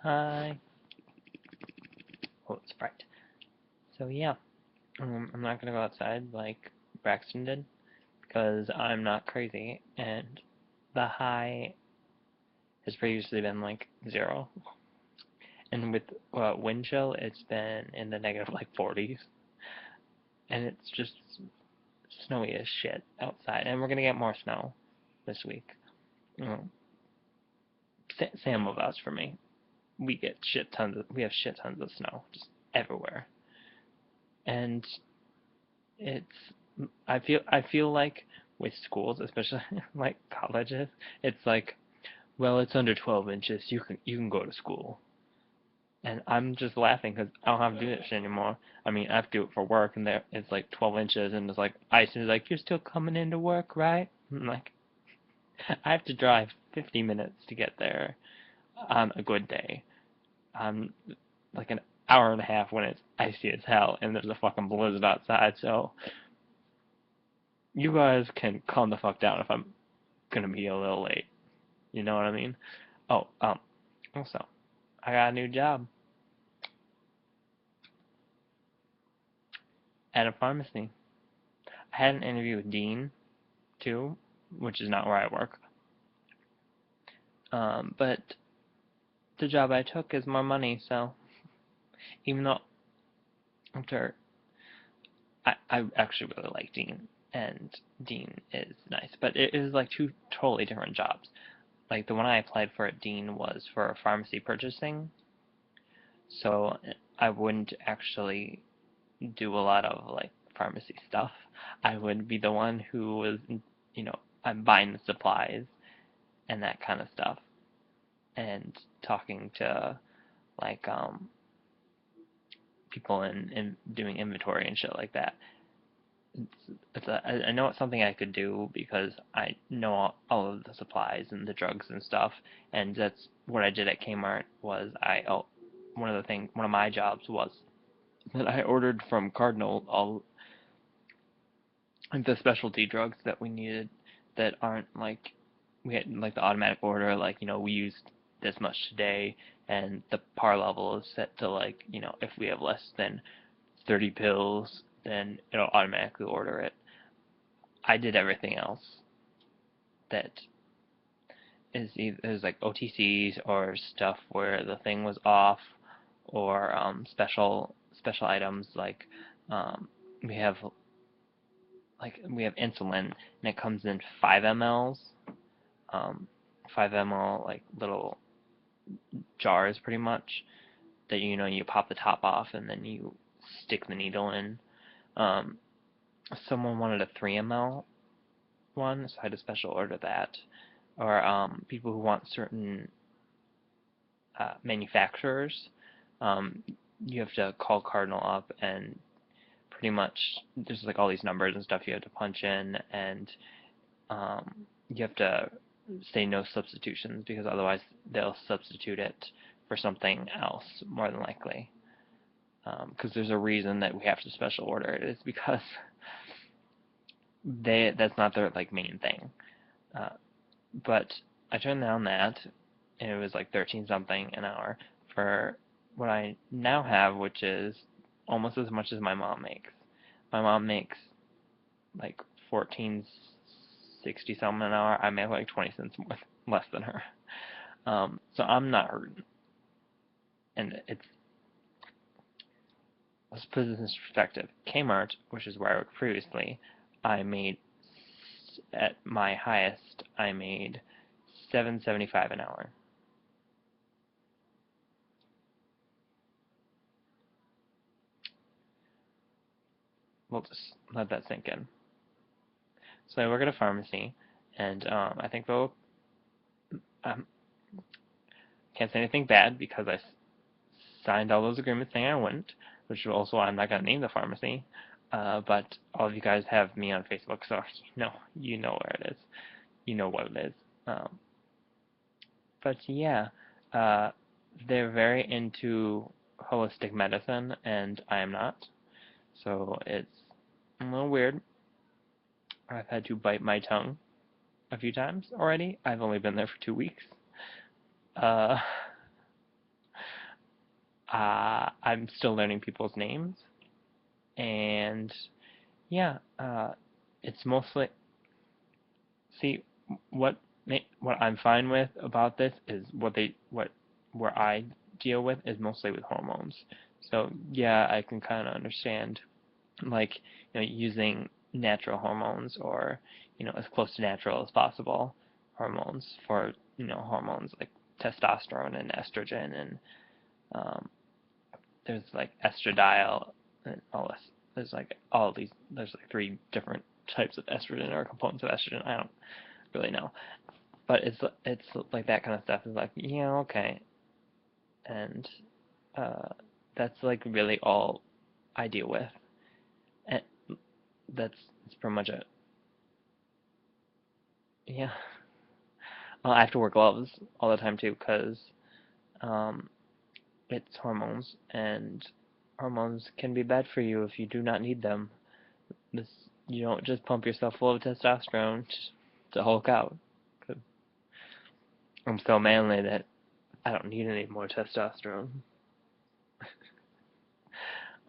Hi. Oh, it's bright. So yeah, I'm not gonna go outside like Braxton did because I'm not crazy, and the high has previously been like 0, and with wind chill, it's been in the negative like 40s, and it's just snowy as shit outside, and we're gonna get more snow this week. Um, Sam will vouch for me. We have shit tons of snow just everywhere, and it's I feel like with schools, especially like colleges, it's like, well, it's under 12 inches. You can go to school, and I'm just laughing because I don't have to do that shit anymore. I mean, I have to do it for work, and there it's like 12 inches, and it's like ice, and it's like you're still coming into work, right? I'm like, I have to drive 50 minutes to get there on a good day. I'm like an hour and a half when it's icy as hell, and there's a fucking blizzard outside. So you guys can calm the fuck down if I'm gonna be a little late. You know what I mean? Oh, also, I got a new job at a pharmacy. I had an interview with Dean too, which is not where I work. But the job I took is more money, so even though after I actually really like Dean, and Dean is nice, but it is like two totally different jobs. Like the one I applied for at Dean was for pharmacy purchasing, so I wouldn't actually do a lot of like pharmacy stuff. I would be the one who was, I'm buying the supplies and that kind of stuff, and talking to like people and doing inventory and shit like that. I know it's something I could do because I know all of the supplies and the drugs and stuff, and that's what I did at Kmart. One of my jobs was that I ordered from Cardinal all the specialty drugs that we needed that aren't like we had like the automatic order, like, we used this much today, and the par level is set to, like, if we have less than 30 pills, then it'll automatically order it. I did everything else that is like OTCs or stuff where the thing was off, or special items like, um, we have we have insulin, and it comes in 5 mLs, um, 5 ml like little jars pretty much, that you pop the top off and then you stick the needle in. Um, Someone wanted a 3 ml one, so I had to special order that. Or people who want certain manufacturers, um, you have to call Cardinal up, and pretty much there's like all these numbers and stuff you have to punch in, and you have to say no substitutions because otherwise they'll substitute it for something else more than likely. Because there's a reason that we have to special order it. It's because that's not their like main thing. Uh, but I turned down that, and it was like 13 something an hour for what I now have, which is almost as much as my mom makes. My mom makes like 14.60 something an hour. I make like 20 cents more, less than her. So I'm not hurting, and let's put this in perspective. Kmart, which is where I worked previously, I made at my highest, I made 7.75 an hour. We'll just let that sink in. So I work at a pharmacy, and I think they'll um, can't say anything bad because I signed all those agreements saying I wouldn't, which also I'm not gonna name the pharmacy. But all of you guys have me on Facebook, so you know where it is. You know what it is. Um, but yeah, uh, they're very into holistic medicine, and I am not. So it's a little weird. I've had to bite my tongue a few times already. I've only been there for 2 weeks. Uh, I'm still learning people's names, and yeah, it's mostly see what what I'm fine with about this is where I deal with is mostly with hormones. So yeah, I can kind of understand like using natural hormones or as close to natural as possible hormones for hormones like testosterone and estrogen and um, there's like estradiol and all this. There's like all these. There's like three different types of estrogen or components of estrogen. I don't really know, but it's like that kind of stuff is like yeah okay, and uh, that's like really all I deal with, and that's pretty much it. Yeah, I have to wear gloves all the time too because um, it's hormones, and hormones can be bad for you if you do not need them. This you don't just pump yourself full of testosterone to Hulk out. 'Cause I'm so manly that I don't need any more testosterone.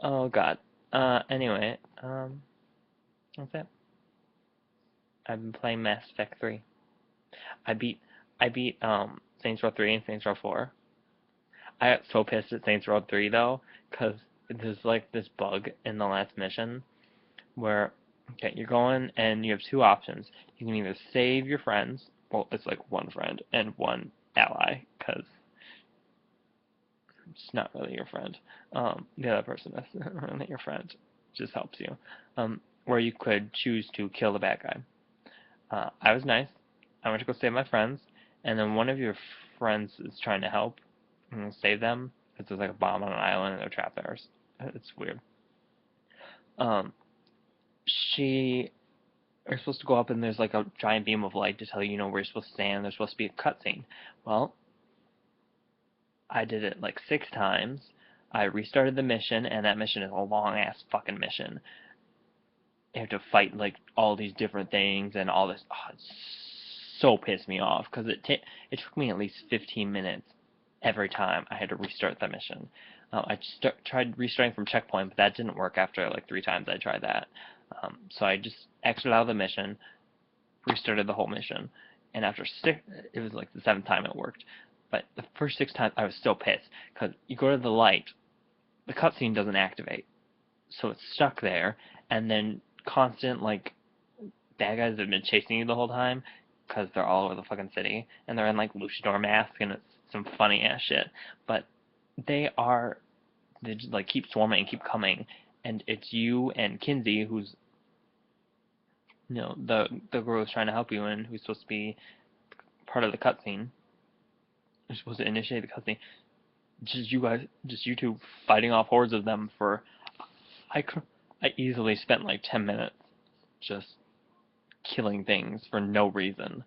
Oh God. Anyway, that's it. I've been playing Mass Effect 3. I beat Saints Row 3 and Saints Row 4. I got so pissed at Saints Row 3 though, because there's like this bug in the last mission where okay, you're going and you have two options. You can either save your friends, well, it's like one friend and one ally, because it's not really your friend. The other person is really your friend, just helps you. Where you could choose to kill the bad guy. I was nice. I went to go save my friends, and then one of your friends is trying to help save them. Because there's like a bomb on an island and they're trapped there. It's weird. Um, she are supposed to go up and there's like a giant beam of light to tell you, where you're supposed to stand. There's supposed to be a cutscene. Well, I did it like 6 times. I restarted the mission, and that mission is a long ass fucking mission. You have to fight like all these different things and all this. Oh, it so pissed me off because it took me at least 15 minutes every time I had to restart the mission. I tried restarting from checkpoint, but that didn't work after like 3 times I tried that. So I just exited out of the mission, restarted the whole mission, and after 6, it was like the 7th time it worked. But the first 6 times I was still pissed because you go to the light, the cutscene doesn't activate, so it's stuck there, and then constant like bad guys have been chasing you the whole time because they're all over the fucking city and they're in like luchador masks and it's some funny ass shit. But they just like keep swarming and keep coming, and it's you and Kinsey who's the girl who's trying to help you and who's supposed to be part of the cutscene. You're supposed to initiate the cutscene. Just you two fighting off hordes of them for I I easily spent like 10 minutes just killing things for no reason.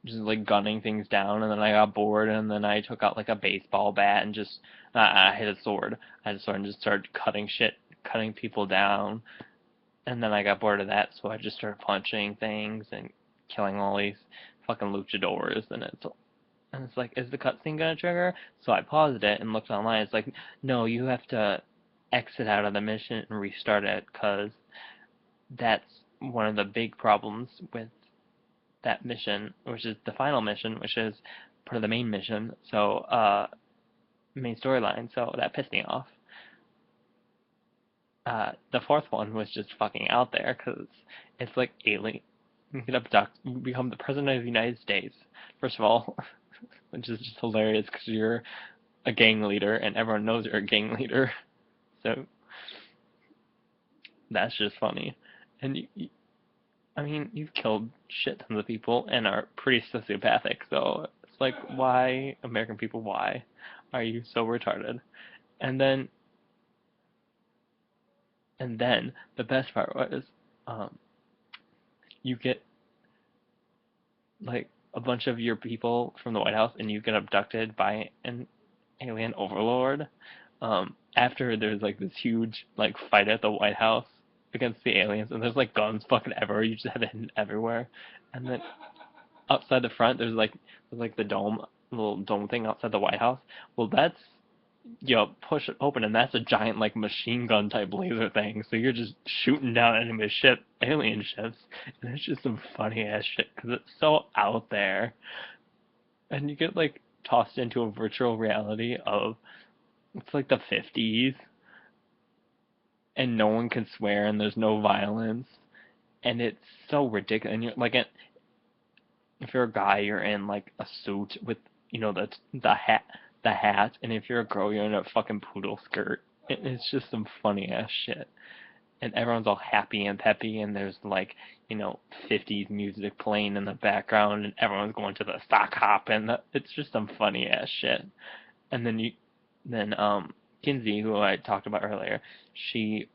Just like gunning things down, and then I got bored, and then I took out like a baseball bat and just I hit a sword. I had a sword and just started cutting people down, and then I got bored of that, so I just started punching things and killing all these fucking luchadors, and it's like, is the cutscene gonna trigger? So I paused it and looked online. It's like, no, you have to exit out of the mission and restart it, because that's one of the big problems with that mission, which is the final mission, which is part of the main mission, so main storyline. So that pissed me off. The fourth one was just fucking out there because it's like alien. You get abducted, you become the president of the United States. First of all, which is just hilarious because you're a gang leader and everyone knows you're a gang leader. So that's just funny. And I mean, you've killed shit tons of people and are pretty sociopathic. So it's like, why, American people, why are you so retarded? And then, the best part was, um, you get like a bunch of your people from the White House, and you get abducted by an alien overlord. After there's like this huge like fight at the White House against the aliens, and there's like guns fucking everywhere. You just have it hidden everywhere, and then outside the front there's like the dome little dome thing outside the White House. Well, that's push it open, and that's a giant like machine gun type laser thing. So you're just shooting down enemy alien ships, and it's just some funny ass shit because it's so out there, and you get like tossed into a virtual reality of it's like the 50s, and no one can swear, and there's no violence, and it's so ridiculous. And you're like, if you're a guy, you're in like a suit with the hat, and if you're a girl, you're in a fucking poodle skirt. It's just some funny ass shit, and everyone's all happy and peppy, and there's like 50s music playing in the background, and everyone's going to the sock hop, and it's just some funny ass shit. And then Kinsey, who I talked about earlier, she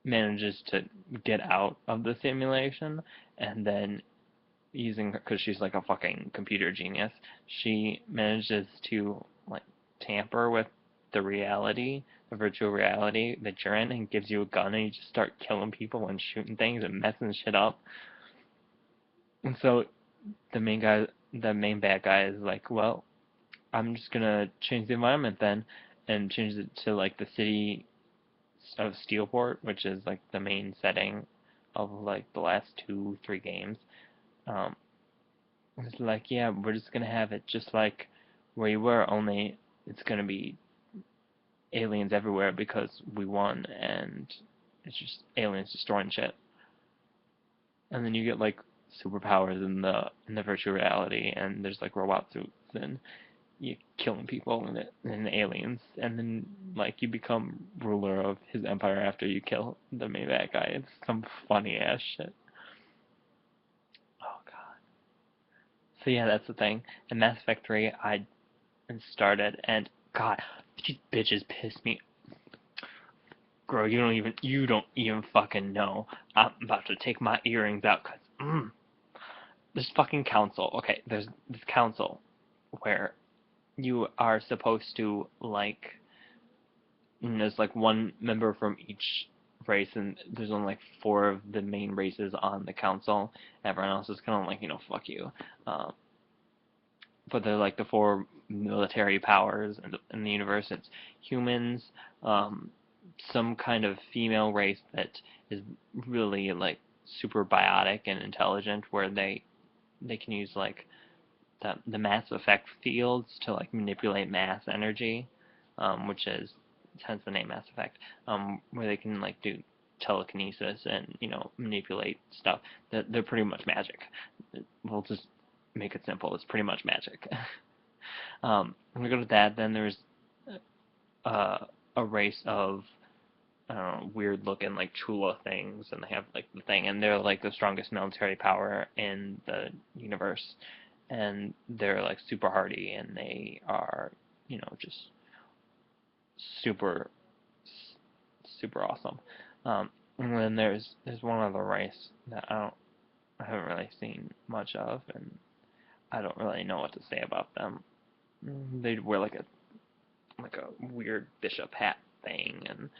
manages to get out of the simulation, and then because she's like a fucking computer genius, she manages to like tamper with the reality, the virtual reality that you're in, and gives you a gun, and you just start killing people and shooting things and messing shit up. And so the main bad guy is like, well, I'm just gonna change the environment then, and change it to like the city of Steelport, which is like the main setting of like the last 2-3 games. Um, it's like, yeah, we're just gonna have it just like where you were, only it's gonna be aliens everywhere because we won, and it's just aliens destroying shit. And then you get like superpowers in the virtual reality, and there's like robot suits, and you killing people and aliens, and then like you become ruler of his empire after you kill the main bad guy. It's some funny ass shit. Oh god. So yeah, that's the thing. In Mass Effect 3, I started, and god, these bitches piss me. Girl, you don't even fucking know. I'm about to take my earrings out, cause this fucking council. Okay, there's this council where you are supposed to like. There's like one member from each race, and there's only like 4 of the main races on the council. Everyone else is kind of like, fuck you. Um, but they're like the 4 military powers in the universe. It's humans, um, some kind of female race that is really like super biotic and intelligent, where they can use like the Mass Effect fields to like manipulate mass energy, which is hence the name Mass Effect, where they can like do telekinesis and manipulate stuff. They're pretty much magic. We'll just make it simple. It's pretty much magic. When we go to that, then there's uh, a race of I don't know, weird looking like Chula things, and they have like the thing, and they're like the strongest military power in the universe, and they're like super hardy, and they are just super super awesome. And then there's one other race that I haven't really seen much of, and I don't really know what to say about them. They wear like a weird bishop hat thing, and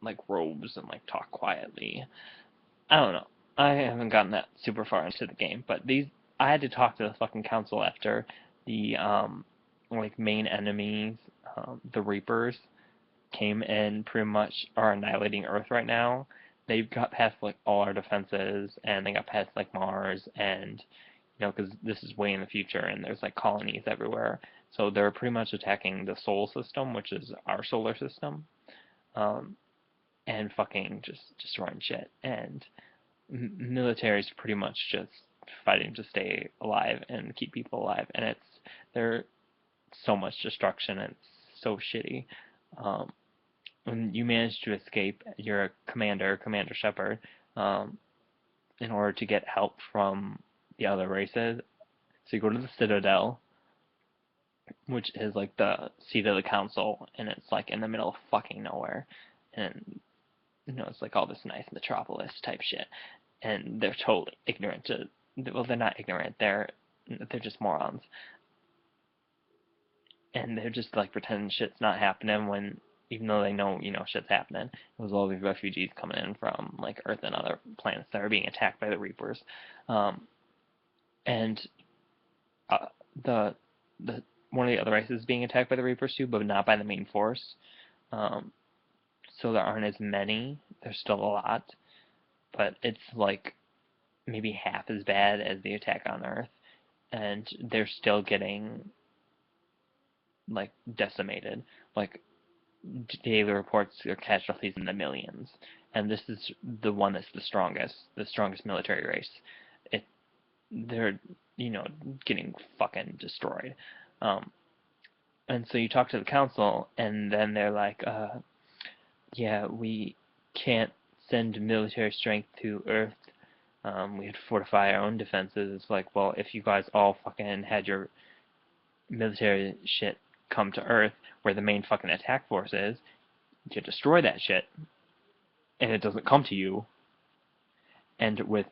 like robes, and like talk quietly. I don't know. I haven't gotten that super far into the game, but I had to talk to the fucking council after the like main enemies, the Reapers, came and pretty much are annihilating Earth right now. They've got past like all our defenses, and they got past like Mars, and because this is way in the future, and there's like colonies everywhere. So they're pretty much attacking the Sol system, which is our solar system, and fucking just destroying shit. And military's pretty much just fighting to stay alive and keep people alive, and there's so much destruction, and it's so shitty. When you manage to escape, you're a Commander Shepard, in order to get help from the other races. So you go to the Citadel, which is like the seat of the council, and it's like in the middle of fucking nowhere, and it's like all this nice metropolis type shit, and they're totally ignorant to. Well, they're not ignorant. They're just morons, and they're just like pretending shit's not happening when, even though they know shit's happening. It was all these refugees coming in from like Earth and other planets that are being attacked by the Reapers, and the one of the other races being attacked by the Reapers too, but not by the main force. Um, so there aren't as many. There's still a lot, but it's like maybe half as bad as the attack on Earth, and they're still getting like decimated. Like daily reports are casualties in the millions, and this is the one that's the strongest military race. It they're getting fucking destroyed. Um, and so you talk to the council, and then they're like, yeah, we can't send military strength to Earth. We had to fortify our own defenses. It's like, well, if you guys all fucking had your military shit come to Earth, where the main fucking attack force is, you destroy that shit, and it doesn't come to you. And with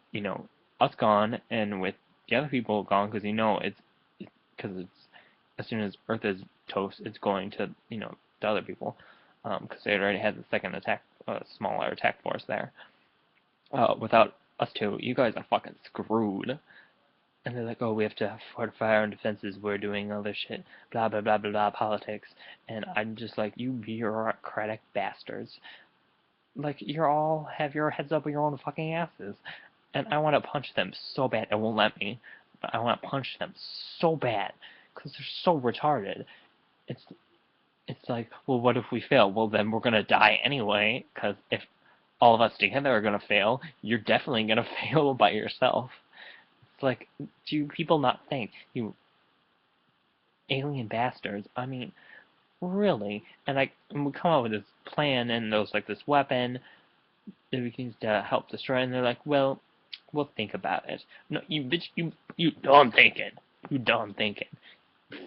us gone, and with the other people gone, because it's as soon as Earth is toast, it's going to the other people, because they already had the second attack, smaller attack force there. Without us two, you guys are fucking screwed. And they're like, oh, we have to fortify our own defenses. We're doing all this shit, blah blah blah blah blah politics. And I'm just like, you bureaucratic bastards. Like, you all have your heads up your own fucking asses. And I want to punch them so bad. It won't let me. But I want to punch them so bad because they're so retarded. It's it's like, well, what if we fail? Well, then we're gonna die anyway. Because if all of us together are gonna fail, you're definitely gonna fail by yourself. It's like, do people not think, you alien bastards? I mean, really? And we come up with this plan, and there's like this weapon that we can use to help destroy. And they're like, well, we'll think about it. No, you bitch, you done thinking. You done thinking.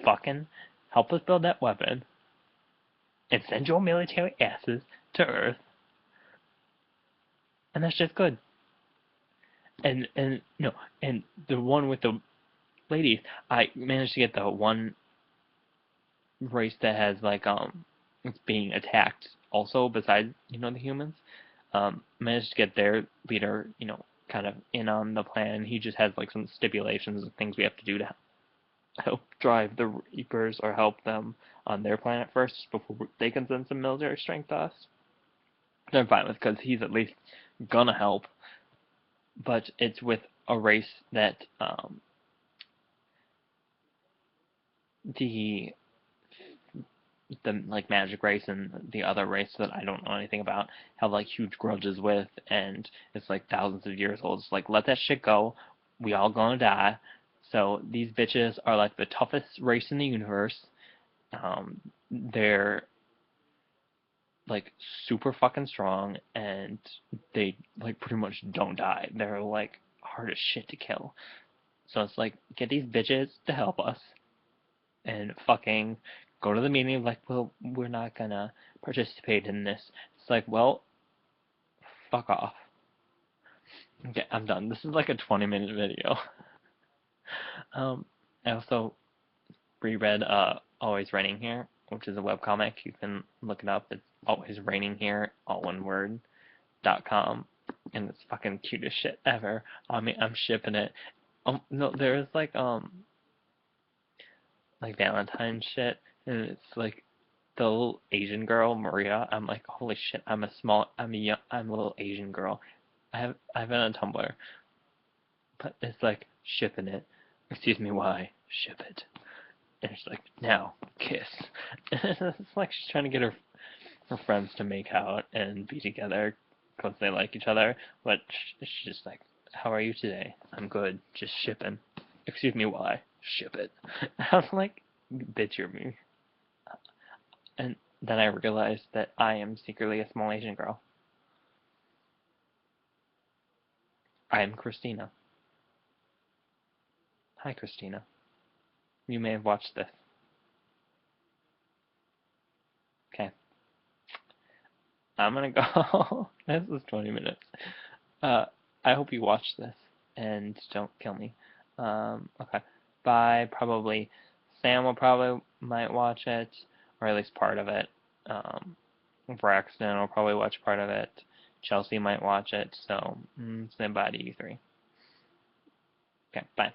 Fucking help us build that weapon, and send your military asses to Earth, and that's just good. And no, and the one with the ladies, I managed to get the one race that has like it's being attacked also besides the humans. Managed to get their leader kind of in on the plan. He just has like some stipulations of things we have to do to help drive the Reapers or help them on their planet first before they can send some military strength to us. I'm fine with, because he's at least gonna help, but it's with a race that the like magic race and the other race that I don't know anything about have like huge grudges with, and it's like thousands of years old. It's like, let that shit go. We all gonna die. So these bitches are like the toughest race in the universe. They're like super fucking strong, and they like pretty much don't die. They're like hard as shit to kill. So it's like, get these bitches to help us, and fucking go to the meeting like, well, we're not gonna participate in this. It's like, well, fuck off. Okay, I'm done. This is like a 20-minute video. I also reread Always Raining Here, which is a webcomic. You can look it up. It's Always Raining Here, all one word, .com, and it's fucking cute as shit ever. I mean, I'm shipping it. No, there's like Valentine shit, and it's like the little Asian girl Maria. I'm like, holy shit! I'm a little Asian girl. I've been on Tumblr, but it's like shipping it. Excuse me, why ship it? And it's like, now kiss. It's like she's trying to get her friends to make out and be together because they like each other, but she's just like, how are you today? I'm good, just shipping. Excuse me, why ship it? I'm like, bitch, you're me. And then I realized that I am secretly a small Asian girl. I am Christina. Hi, Christina. You may have watched this. Okay. I'm gonna go. This is 20 minutes. I hope you watch this and don't kill me. Okay. Bye. Probably Sam will probably might watch it, or at least part of it. Braxton will probably watch part of it. Chelsea might watch it. So, say bye to you three. Okay. Bye.